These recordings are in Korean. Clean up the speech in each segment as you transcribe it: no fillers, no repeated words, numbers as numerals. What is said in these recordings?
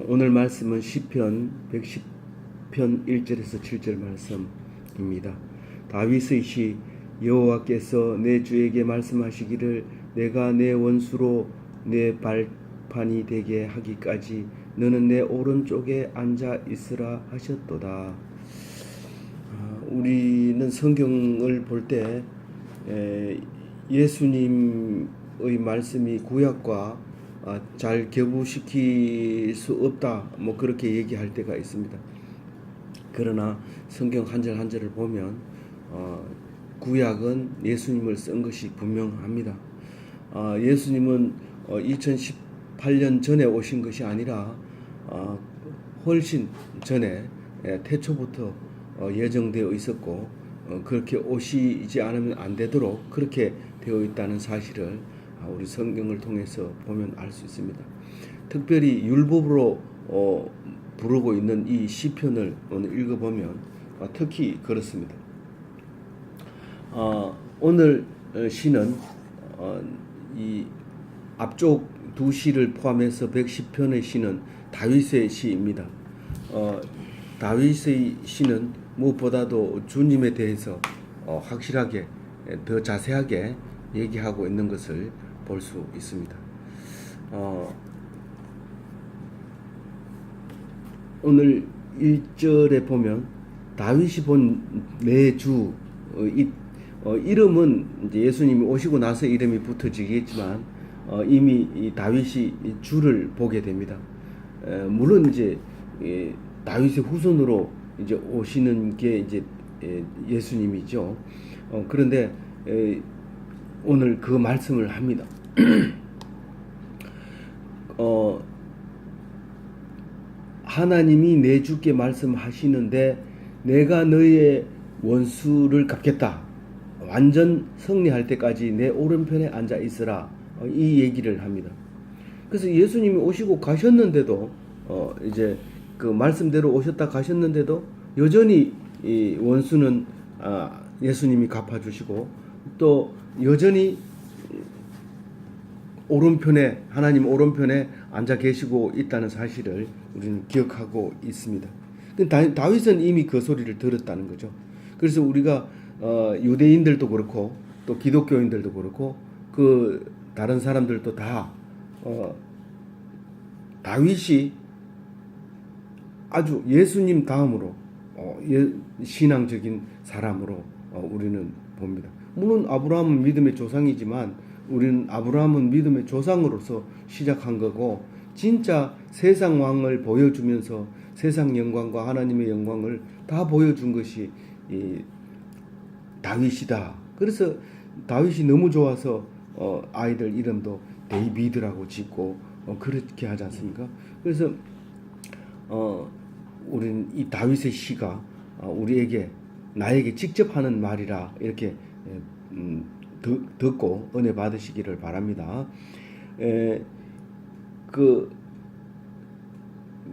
오늘 말씀은 시편 110편 1절에서 7절 말씀입니다. 다윗의 시. 여호와께서 내 주에게 말씀하시기를 내가 내 원수로 내 발판이 되게 하기까지 너는 내 오른쪽에 앉아 있으라 하셨도다. 우리는 성경을 볼 때 예수님의 말씀이 구약과 잘 교부시킬 수 없다 뭐 그렇게 얘기할 때가 있습니다. 그러나 성경 한 절 한 절을 보면 구약은 예수님을 쓴 것이 분명합니다. 예수님은 2018년 전에 오신 것이 아니라 훨씬 전에 태초부터 예정되어 있었고 그렇게 오시지 않으면 안 되도록 그렇게 되어 있다는 사실을 우리 성경을 통해서 보면 알 수 있습니다. 특별히 율법으로 부르고 있는 이 시편을 오늘 읽어보면 특히 그렇습니다. 오늘 시는 이 앞쪽 두 시를 포함해서 110편의 시는 다윗의 시입니다. 다윗의 시는 무엇보다도 주님에 대해서 확실하게 더 자세하게 얘기하고 있는 것을 볼 수 있습니다. 오늘 1절에 보면 다윗이 본 내 주 이름은 이제 예수님이 오시고 나서 이름이 붙어지겠지만 이미 이 다윗이 주를 보게 됩니다. 물론 이제 다윗의 후손으로 이제 오시는 게 이제 예수님이죠. 그런데 오늘 그 말씀을 합니다. 하나님이 내 주께 말씀하시는데 내가 너의 원수를 갚겠다. 완전 승리할 때까지 내 오른편에 앉아 있으라. 이 얘기를 합니다. 그래서 예수님이 오시고 가셨는데도 이제 그 말씀대로 오셨다 가셨는데도 여전히 이 원수는 예수님이 갚아주시고 또 여전히 오른편에 하나님 오른편에 앉아 계시고 있다는 사실을 우리는 기억하고 있습니다. 다윗은 이미 그 소리를 들었다는 거죠. 그래서 우리가 유대인들도 그렇고 또 기독교인들도 그렇고 그 다른 사람들도 다 다윗이 아주 예수님 다음으로 신앙적인 사람으로 우리는 봅니다. 물론 아브라함은 믿음의 조상이지만 우리는 아브라함은 믿음의 조상으로서 시작한 거고 진짜 세상 왕을 보여주면서 세상 영광과 하나님의 영광을 다 보여준 것이 이 다윗이다. 그래서 다윗이 너무 좋아서 아이들 이름도 데이비드라고 짓고 그렇게 하지 않습니까? 그래서 우리는 이 다윗의 시가 우리에게 나에게 직접 하는 말이라 이렇게 듣고 은혜 받으시기를 바랍니다.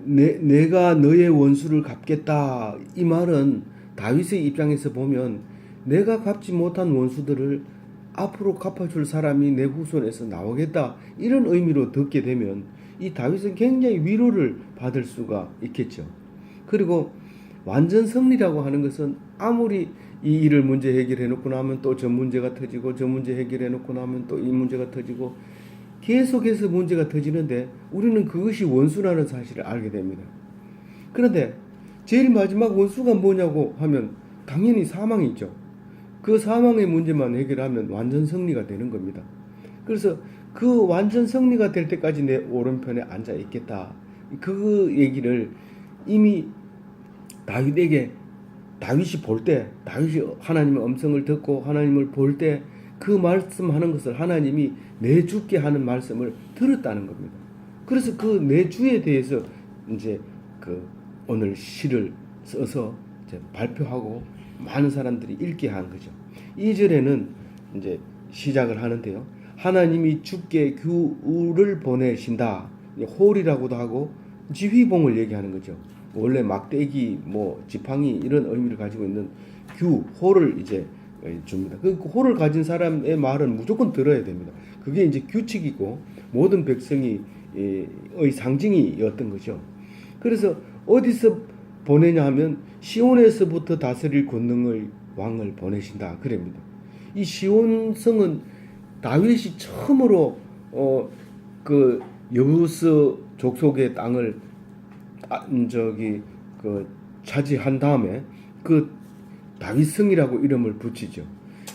내가 너의 원수를 갚겠다. 이 말은 다윗의 입장에서 보면 내가 갚지 못한 원수들을 앞으로 갚아줄 사람이 내 후손에서 나오겠다. 이런 의미로 듣게 되면 이 다윗은 굉장히 위로를 받을 수가 있겠죠. 그리고 완전 승리라고 하는 것은 아무리 이 일을 문제 해결해 놓고 나면 또 저 문제가 터지고 저 문제 해결해 놓고 나면 또 이 문제가 터지고 계속해서 문제가 터지는데 우리는 그것이 원수라는 사실을 알게 됩니다. 그런데 제일 마지막 원수가 뭐냐고 하면 당연히 사망이죠. 그 사망의 문제만 해결하면 완전 승리가 되는 겁니다. 그래서 그 완전 승리가 될 때까지 내 오른편에 앉아 있겠다. 그 얘기를 이미 다윗이 볼 때, 다윗이 하나님의 음성을 듣고 하나님을 볼 때 그 말씀하는 것을 하나님이 내 주께 하는 말씀을 들었다는 겁니다. 그래서 그 내 주에 대해서 이제 그 오늘 시를 써서 이제 발표하고 많은 사람들이 읽게 한 거죠. 2절에는 이제 시작을 하는데요. 하나님이 주께 규를 보내신다. 홀이라고도 하고 지휘봉을 얘기하는 거죠. 원래 막대기, 지팡이 이런 의미를 가지고 있는 홀을 이제 줍니다. 그 홀을 가진 사람의 말은 무조건 들어야 됩니다. 그게 이제 규칙이고 모든 백성이 상징이었던 거죠. 그래서 어디서 보내냐 하면 시온에서부터 다스릴 권능을 왕을 보내신다 그럽니다. 이 시온성은 다윗이 처음으로 그 여부스 족속의 땅을 차지한 다음에 그 다윗성이라고 이름을 붙이죠.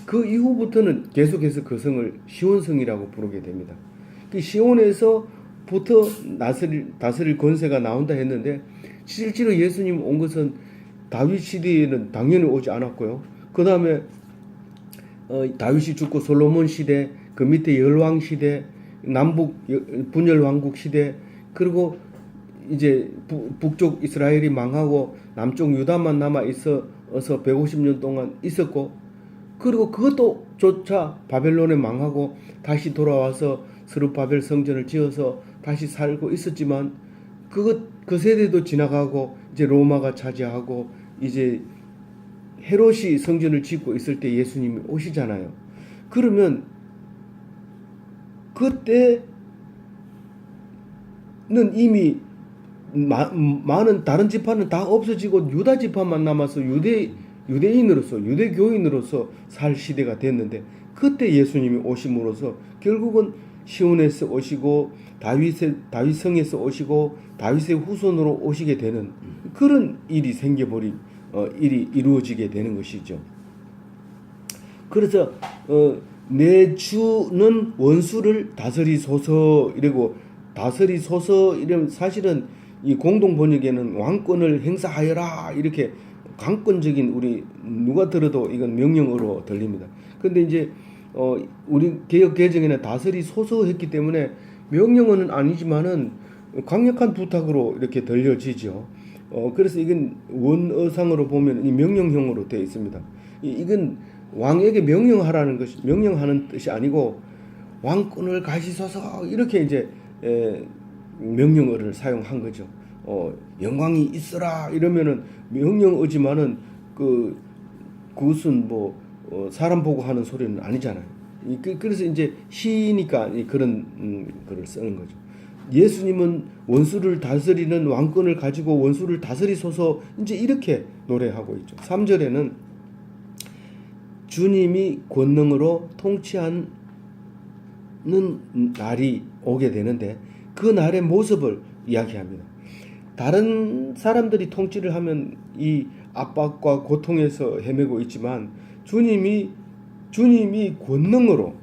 그 이후부터는 계속해서 그 성을 시온성이라고 부르게 됩니다. 그 시온에서부터 다스릴 권세가 나온다 했는데 실제로 예수님 온 것은 다윗 시대에는 당연히 오지 않았고요. 그 다음에 다윗이 죽고 솔로몬 시대, 그 밑에 열왕 시대, 남북 분열 왕국 시대, 그리고 이제 북쪽 이스라엘이 망하고 남쪽 유다만 남아 있어서 150년 동안 있었고, 그리고 그것도 조차 바벨론에 망하고 다시 돌아와서 스룹바벨 성전을 지어서 다시 살고 있었지만 그 세대도 지나가고 이제 로마가 차지하고 이제 헤롯이 성전을 짓고 있을 때 예수님이 오시잖아요. 그러면 그때는 이미 많은 다른 지파는 다 없어지고 유다 지파만 남아서 유대인으로서 유대교인으로서 살 시대가 됐는데, 그때 예수님이 오심으로써 결국은 시온에서 오시고 다윗성에서 오시고 다윗의 후손으로 오시게 되는 그런 일이 일이 이루어지게 되는 것이죠. 그래서 내 주는 원수를 다스리소서 이러고, 다스리소서 이러면 사실은 이 공동 번역에는 왕권을 행사하여라 이렇게 강권적인, 우리 누가 들어도 이건 명령어로 들립니다. 근데 이제 우리 개역 개정에는 다스리소서 했기 때문에 명령어는 아니지만은 강력한 부탁으로 이렇게 들려지죠. 그래서 이건 원어상으로 보면 이 명령형으로 되어 있습니다. 이건 왕에게 명령하라는 것이, 명령하는 뜻이 아니고 왕권을 가지소서 이렇게 이제 명령어를 사용한 거죠. 영광이 있어라 이러면은 명령어지만은 그것은 사람 보고 하는 소리는 아니잖아요. 그래서 이제 시니까 그런 글을 쓰는 거죠. 예수님은 원수를 다스리는 왕권을 가지고 원수를 다스리소서 이제 이렇게 노래하고 있죠. 3절에는 주님이 권능으로 통치하는 날이 오게 되는데 그 날의 모습을 이야기합니다. 다른 사람들이 통치를 하면 이 압박과 고통에서 헤매고 있지만 주님이 권능으로,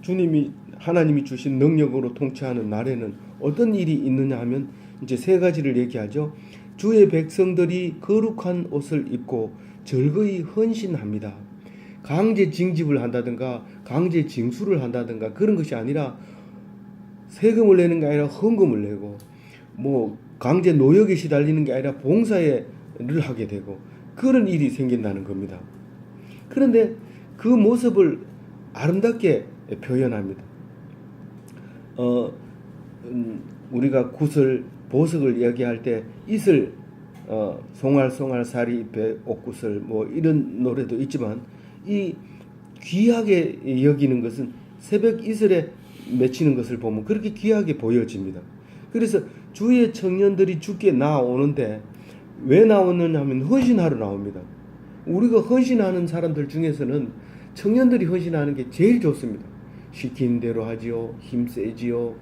주님이 하나님이 주신 능력으로 통치하는 날에는 어떤 일이 있느냐 하면 이제 세 가지를 얘기하죠. 주의 백성들이 거룩한 옷을 입고 즐거이 헌신합니다. 강제 징집을 한다든가 강제 징수를 한다든가 그런 것이 아니라 세금을 내는 게 아니라 헌금을 내고 강제 노역에 시달리는 게 아니라 봉사를 하게 되고 그런 일이 생긴다는 겁니다. 그런데 그 모습을 아름답게 표현합니다. 우리가 구슬, 보석을 이야기할 때 이슬, 송알송알 사리 잎에 옥구슬 이런 노래도 있지만 이 귀하게 여기는 것은 새벽 이슬에 맺히는 것을 보면 그렇게 귀하게 보여집니다. 그래서 주의 청년들이 주께 나오는데 왜 나오느냐 하면 헌신하러 나옵니다. 우리가 헌신하는 사람들 중에서는 청년들이 헌신하는 게 제일 좋습니다. 시키는 대로 하지요. 힘 세지요.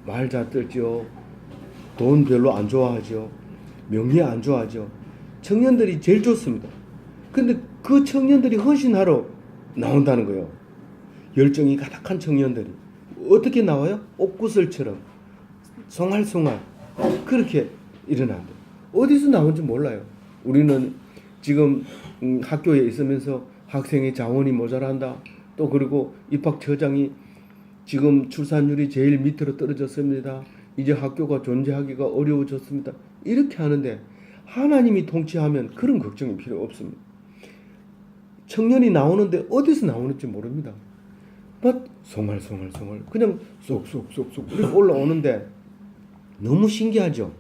말 잘 들지요. 돈 별로 안 좋아하죠. 명예 안 좋아하죠. 청년들이 제일 좋습니다. 근데 그 청년들이 헌신하러 나온다는 거예요. 열정이 가득한 청년들이. 어떻게 나와요? 옥구슬처럼 송알송알 그렇게 일어난다. 어디서 나온지 몰라요. 우리는 지금 학교에 있으면서 학생의 자원이 모자란다. 또 그리고 입학처장이 지금 출산율이 제일 밑으로 떨어졌습니다. 이제 학교가 존재하기가 어려워졌습니다. 이렇게 하는데 하나님이 통치하면 그런 걱정이 필요 없습니다. 청년이 나오는데 어디서 나오는지 모릅니다. 송알송알 그냥 쏙쏙쏙쏙 이렇게 올라오는데 너무 신기하죠.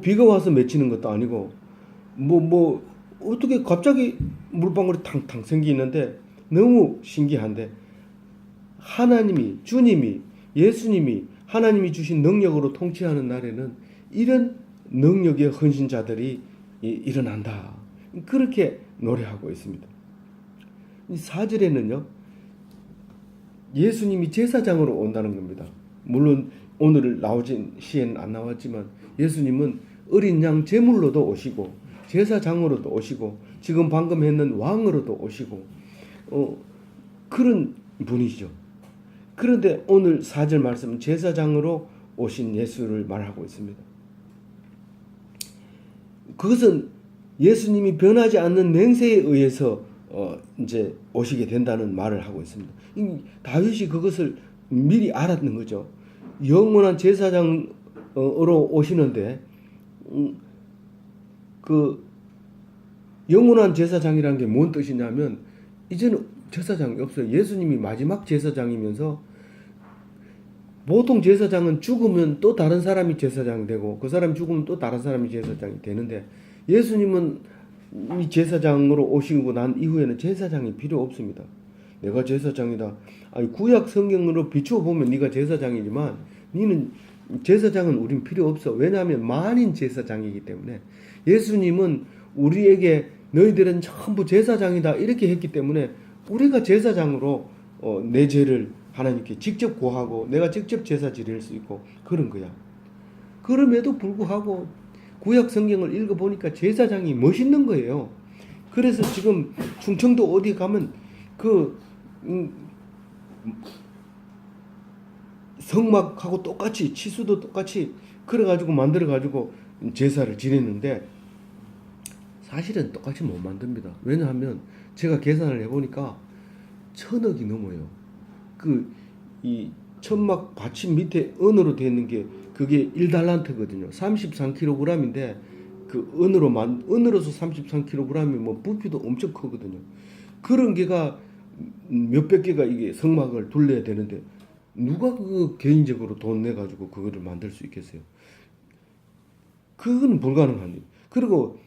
비가 와서 맺히는 것도 아니고 어떻게 갑자기 물방울이 탕탕 생기는데 너무 신기한데 하나님이, 주님이, 예수님이 하나님이 주신 능력으로 통치하는 날에는 이런 능력의 헌신자들이 일어난다. 그렇게 노래하고 있습니다. 4절에는요. 예수님이 제사장으로 온다는 겁니다. 물론 오늘 나오진 시에는 안 나왔지만 예수님은 어린 양 제물로도 오시고 제사장으로도 오시고 지금 방금 했는 왕으로도 오시고 그런 분이죠. 그런데 오늘 4절 말씀은 제사장으로 오신 예수를 말하고 있습니다. 그것은 예수님이 변하지 않는 맹세에 의해서 이제 오시게 된다는 말을 하고 있습니다. 다윗이 그것을 미리 알았는 거죠. 영원한 제사장으로 오시는데 그 영원한 제사장이라는 게 뭔 뜻이냐면 이제는 제사장이 없어요. 예수님이 마지막 제사장이면서 보통 제사장은 죽으면 또 다른 사람이 제사장이 되고 그 사람이 죽으면 또 다른 사람이 제사장이 되는데 예수님은 이 제사장으로 오시고 난 이후에는 제사장이 필요 없습니다. 내가 제사장이다. 아니 구약 성경으로 비추어 보면 네가 제사장이지만 너는 제사장은 우린 필요 없어. 왜냐하면 만인 제사장이기 때문에 예수님은 우리에게 너희들은 전부 제사장이다 이렇게 했기 때문에 우리가 제사장으로 내 죄를 하나님께 직접 고하고 내가 직접 제사 지낼 수 있고 그런 거야. 그럼에도 불구하고 구약 성경을 읽어보니까 제사장이 멋있는 거예요. 그래서 지금 충청도 어디 가면 성막하고 똑같이 치수도 똑같이 그래가지고 만들어가지고 제사를 지냈는데 사실은 똑같이 못 만듭니다. 왜냐하면 제가 계산을 해보니까 1,000억이 넘어요. 이 천막 받침 밑에 은으로 되어 있는 게 그게 1달란트거든요. 33kg인데 그 은으로서 33kg이면 뭐 부피도 엄청 크거든요. 그런 게가 몇백 개가 이게 성막을 둘러야 되는데 누가 그 개인적으로 돈 내 가지고 그거를 만들 수 있겠어요? 그건 불가능한 일. 그리고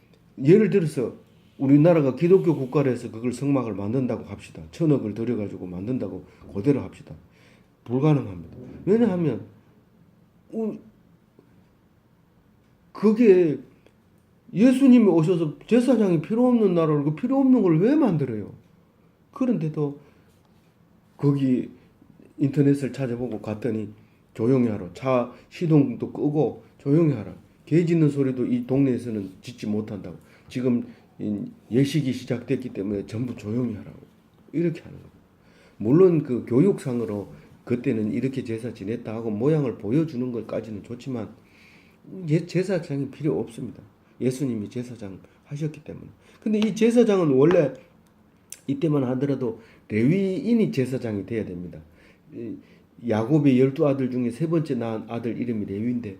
예를 들어서 우리나라가 기독교 국가라서 그걸 성막을 만든다고 합시다. 1,000억을 들여가지고 만든다고 그대로 합시다. 불가능합니다. 왜냐하면 그게 예수님이 오셔서 제사장이 필요 없는 나라를 그 필요 없는 걸 왜 만들어요? 그런데도 거기 인터넷을 찾아보고 갔더니 조용히 하라. 차 시동도 끄고 조용히 하라. 개 짖는 소리도 이 동네에서는 짓지 못한다고. 지금 예식이 시작됐기 때문에 전부 조용히 하라고. 이렇게 하는 거예요. 물론 그 교육상으로 그때는 이렇게 제사 지냈다 하고 모양을 보여주는 것까지는 좋지만 제사장이 필요 없습니다. 예수님이 제사장 하셨기 때문에. 근데 이 제사장은 원래 이때만 하더라도 레위인이 제사장이 돼야 됩니다. 야곱의 12아들 중에 세 번째 낳은 아들 이름이 레위인데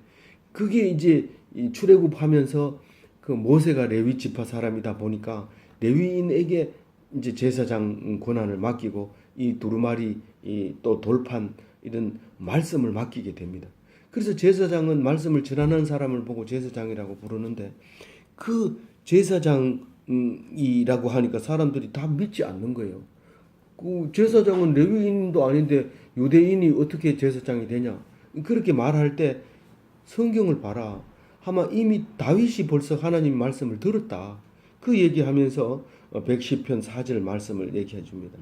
그게 이제 출애굽하면서 그 모세가 레위 지파 사람이다 보니까 레위인에게 이제 제사장 권한을 맡기고 이 두루마리 또 돌판 이런 말씀을 맡기게 됩니다. 그래서 제사장은 말씀을 전하는 사람을 보고 제사장이라고 부르는데 그 제사장이라고 하니까 사람들이 다 믿지 않는 거예요. 그 제사장은 레위인도 아닌데 유대인이 어떻게 제사장이 되냐? 그렇게 말할 때 성경을 봐라. 아마 이미 다윗이 벌써 하나님 말씀을 들었다. 그 얘기하면서 110편 4절 말씀을 얘기해 줍니다.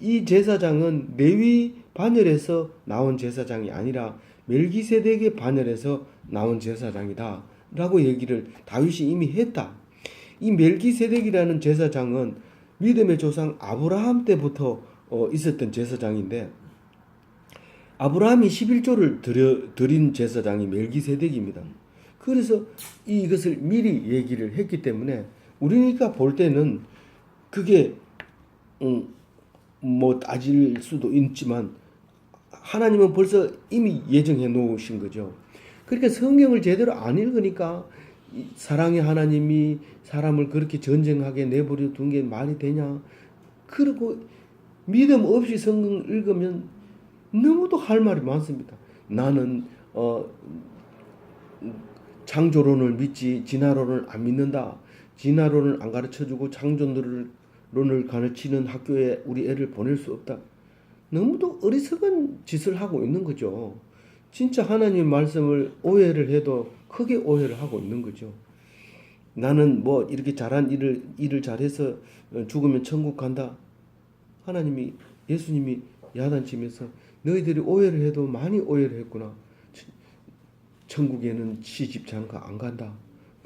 이 제사장은 레위 반열에서 나온 제사장이 아니라 멜기세덱의 반열에서 나온 제사장이다 라고 얘기를 다윗이 이미 했다. 이 멜기세덱이라는 제사장은 믿음의 조상 아브라함 때부터 있었던 제사장인데 아브라함이 11조를 드린 제사장이 멜기세덱입니다. 그래서 이것을 미리 얘기를 했기 때문에 우리가 볼 때는 그게 뭐 따질 수도 있지만 하나님은 벌써 이미 예정해 놓으신 거죠. 그러니까 성경을 제대로 안 읽으니까 사랑의 하나님이 사람을 그렇게 전쟁하게 내버려 둔 게 말이 되냐. 그리고 믿음 없이 성경을 읽으면 너무도 할 말이 많습니다. 나는 창조론을 믿지 진화론을 안 믿는다. 진화론을 안 가르쳐주고 창조론을 가르치는 학교에 우리 애를 보낼 수 없다. 너무도 어리석은 짓을 하고 있는 거죠. 진짜 하나님의 말씀을 오해를 해도 크게 오해를 하고 있는 거죠. 나는 뭐 이렇게 잘한 일을 잘해서 죽으면 천국 간다. 하나님이 예수님이 야단치면서 너희들이 오해를 해도 많이 오해를 했구나. 천국에는 시집 장가 안 간다.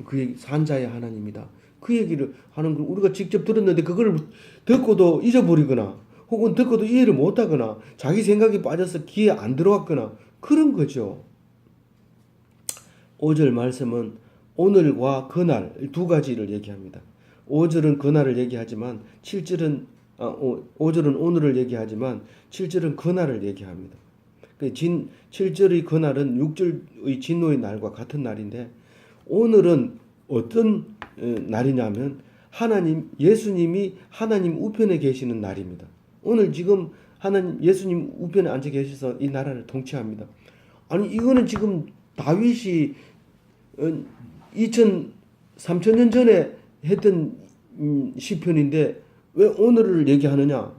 그 얘기 산자의 하나님이다. 그 얘기를 하는 걸 우리가 직접 들었는데 그걸 듣고도 잊어버리거나 혹은 듣고도 이해를 못하거나 자기 생각이 빠져서 귀에 안 들어왔거나 그런 거죠. 5절 말씀은 오늘과 그날 두 가지를 얘기합니다. 5절은 그날을 얘기하지만 7절은 5절은 오늘을 얘기하지만 7절은 그날을 얘기합니다. 7절의 그날은 6절의 진노의 날과 같은 날인데 오늘은 어떤 날이냐면 예수님이 하나님 우편에 계시는 날입니다. 오늘 지금 예수님 우편에 앉아 계셔서 이 나라를 통치합니다. 아니 이거는 지금 다윗이 3,000년 전에 했던 시편인데 왜 오늘을 얘기하느냐?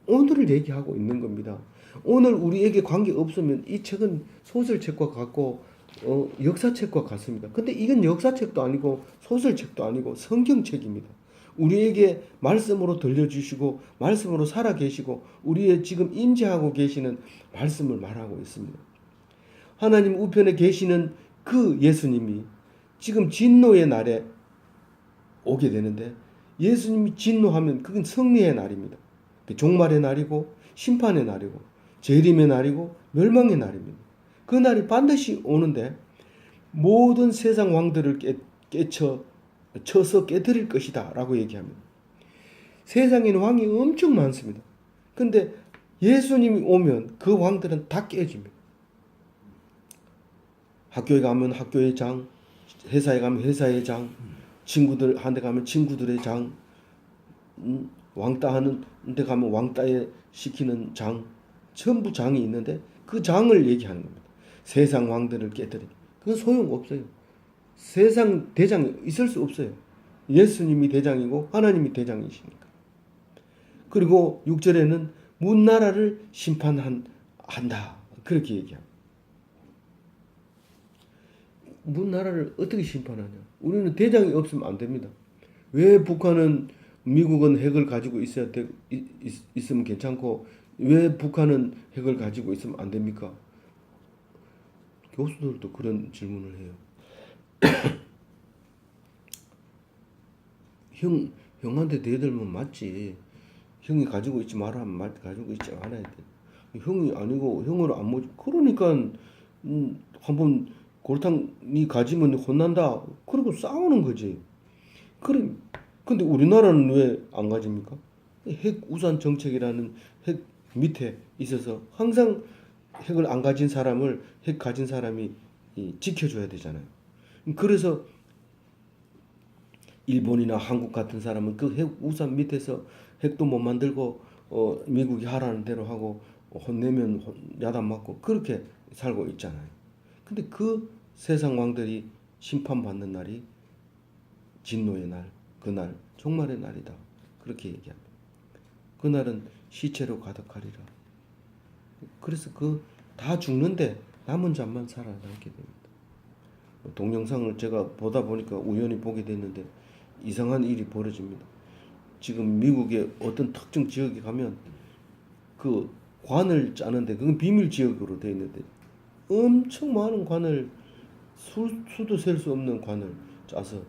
오늘을 얘기하고 있는 겁니다. 오늘 우리에게 관계 없으면 이 책은 소설책과 같고 역사책과 같습니다. 근데 이건 역사책도 아니고 소설책도 아니고 성경책입니다. 우리에게 말씀으로 들려주시고 말씀으로 살아계시고 우리의 지금 임재하고 계시는 말씀을 말하고 있습니다. 하나님 우편에 계시는 그 예수님이 지금 진노의 날에 오게 되는데 예수님이 진노하면 그건 승리의 날입니다. 종말의 날이고 심판의 날이고 재림의 날이고 멸망의 날입니다. 그 날이 반드시 오는데 모든 세상 왕들을 쳐서 깨뜨릴 것이다 라고 얘기합니다. 세상에는 왕이 엄청 많습니다. 근데 예수님이 오면 그 왕들은 다 깨집니다. 학교에 가면 학교의 장, 회사에 가면 회사의 장, 친구들한테 가면 친구들의 장, 왕따 하는 데 가면 왕따에 시키는 장, 전부 장이 있는데 그 장을 얘기하는 겁니다. 세상 왕들을 깨뜨리. 그건 소용없어요. 세상 대장이 있을 수 없어요. 예수님이 대장이고 하나님이 대장이시니까. 그리고 6절에는 문나라를 심판한다. 그렇게 얘기합니다. 문나라를 어떻게 심판하냐? 우리는 대장이 없으면 안 됩니다. 왜 미국은 핵을 가지고 있으면 괜찮고 왜 북한은 핵을 가지고 있으면 안 됩니까? 교수들도 그런 질문을 해요. 형한테 대들면 맞지. 형이 가지고 있지 마라 하면 가지고 있지 않아야 돼. 형이 아니고 형을 안 모지. 그러니까 한번 골탕이 가지면 혼난다. 그러고 싸우는 거지. 근데 우리나라는 왜 안 가집니까? 핵 우산 정책이라는 핵 밑에 있어서 항상 핵을 안 가진 사람을 핵 가진 사람이 지켜줘야 되잖아요. 그래서 일본이나 한국 같은 사람은 그 핵 우산 밑에서 핵도 못 만들고 미국이 하라는 대로 하고 혼내면 야단 맞고 그렇게 살고 있잖아요. 근데 그 세상 왕들이 심판받는 날이 진노의 날, 그날 종말의 날이다. 그렇게 얘기합니다. 그날은 시체로 가득하리라. 그래서 다 죽는데 남은 자만 살아남게 됩니다. 동영상을 제가 보다 보니까 우연히 보게 됐는데 이상한 일이 벌어집니다. 지금 미국의 어떤 특정 지역에 가면 그 관을 짜는데 그건 비밀 지역으로 되어 있는데 엄청 많은 관을 수도 셀 수 없는 관을 짜서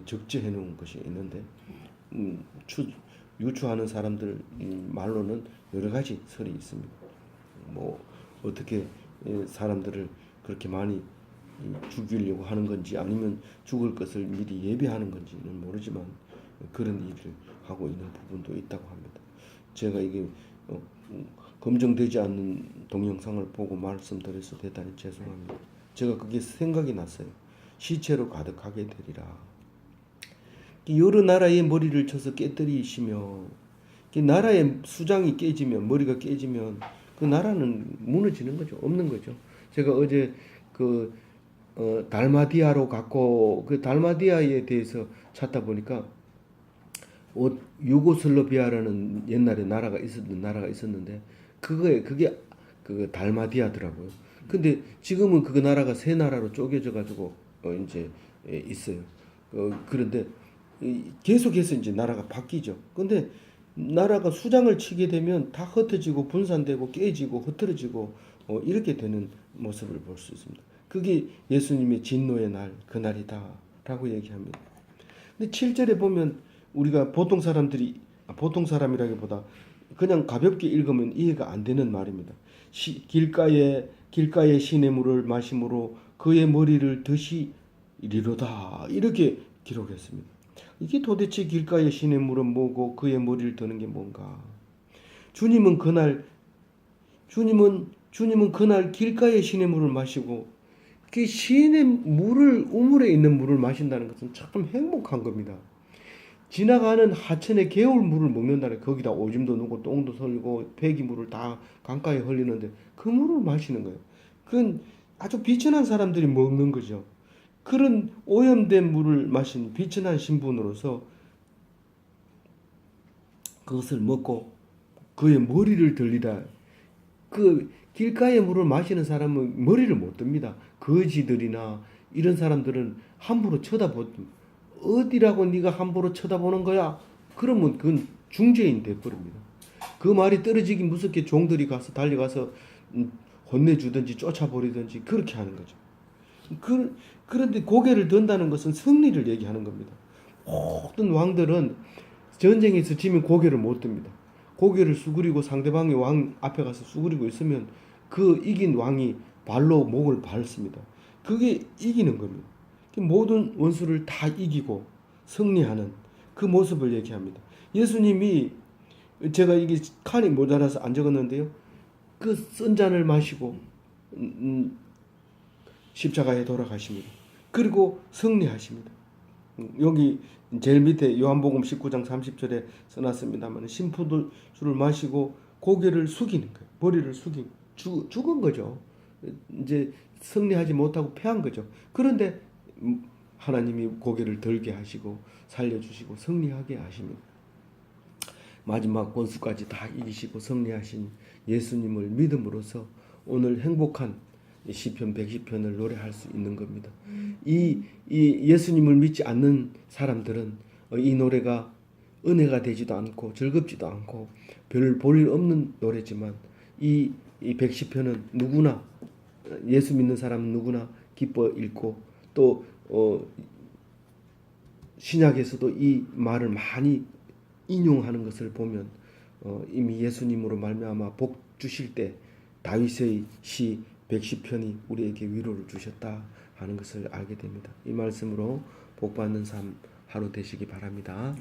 적재해 놓은 것이 있는데 유추하는 사람들 말로는 여러 가지 설이 있습니다. 뭐 어떻게 사람들을 그렇게 많이 죽이려고 하는 건지 아니면 죽을 것을 미리 예비하는 건지는 모르지만 그런 일을 하고 있는 부분도 있다고 합니다. 제가 이게 검증되지 않는 동영상을 보고 말씀드려서 대단히 죄송합니다. 제가 그게 생각이 났어요. 시체로 가득하게 되리라. 여러 나라의 머리를 쳐서 깨뜨리시며 나라의 수장이 깨지면 머리가 깨지면 그 나라는 무너지는 거죠. 없는 거죠. 제가 어제 달마디아로 갔고 그 달마디아에 대해서 찾다 보니까 유고슬라비아라는 옛날에 나라가 있었는데 그게 달마디아더라고요. 근데 지금은 그 나라가 세 나라로 쪼개져 가지고 이제 있어요. 그런데 계속해서 이제 나라가 바뀌죠. 근데 나라가 수장을 치게 되면 다 흩어지고 분산되고 깨지고 흐트러지고 이렇게 되는 모습을 볼 수 있습니다. 그게 예수님의 진노의 날, 그날이다라고 얘기합니다. 근데 7절에 보면 우리가 보통 사람이라기보다 그냥 가볍게 읽으면 이해가 안 되는 말입니다. 길가에 시냇물을 마심으로 그의 머리를 드시리로다 이렇게 기록했습니다. 이게 도대체 길가에 시냇물은 뭐고 그의 머리를 드는 게 뭔가? 주님은 그날 주님은 그날 길가에 시냇물을 마시고 그 시냇물을 우물에 있는 물을 마신다는 것은 참 행복한 겁니다. 지나가는 하천의 개울물을 먹는다는 거기다 오줌도 넣고 똥도 설고 폐기물을 다 강가에 흘리는데 그 물을 마시는 거예요. 그건 아주 비천한 사람들이 먹는 거죠. 그런 오염된 물을 마신 비천한 신분으로서 그것을 먹고 그의 머리를 들리다. 그 길가의 물을 마시는 사람은 머리를 못 듭니다. 거지들이나 이런 사람들은 함부로 어디라고 네가 함부로 쳐다보는 거야? 그러면 그건 중죄인 돼버립니다. 그 말이 떨어지기 무섭게 종들이 가서 달려가서 혼내주든지 쫓아버리든지 그렇게 하는 거죠. 그런데 고개를 든다는 것은 승리를 얘기하는 겁니다. 모든 왕들은 전쟁에서 지면 고개를 못 듭니다. 고개를 수그리고 상대방의 왕 앞에 가서 수그리고 있으면 그 이긴 왕이 발로 목을 밟습니다. 그게 이기는 겁니다. 모든 원수를 다 이기고 승리하는 그 모습을 얘기합니다. 예수님이 제가 이게 칸이 모자라서 안 적었는데요. 그 쓴 잔을 마시고 십자가에 돌아가십니다. 그리고 승리하십니다. 여기 제일 밑에 요한복음 19장 30절에 써놨습니다만 심포도주를 마시고 고개를 숙이는 거예요. 머리를 숙이고 죽은 거죠. 이제 승리하지 못하고 패한 거죠. 그런데 하나님이 고개를 들게 하시고 살려주시고 승리하게 하십니다. 마지막 권수까지 다 이기시고 승리하신 예수님을 믿음으로써 오늘 행복한 시편 110편을 노래할 수 있는 겁니다. 이 예수님을 믿지 않는 사람들은 이 노래가 은혜가 되지도 않고 즐겁지도 않고 별 볼일 없는 노래지만 이 110편은 누구나 예수 믿는 사람은 누구나 기뻐 읽고 또 신약에서도 이 말을 많이 인용하는 것을 보면 이미 예수님으로 말미암아 복 주실 때 다윗의 시 110편이 우리에게 위로를 주셨다 하는 것을 알게 됩니다. 이 말씀으로 복 받는 삶 하루 되시기 바랍니다.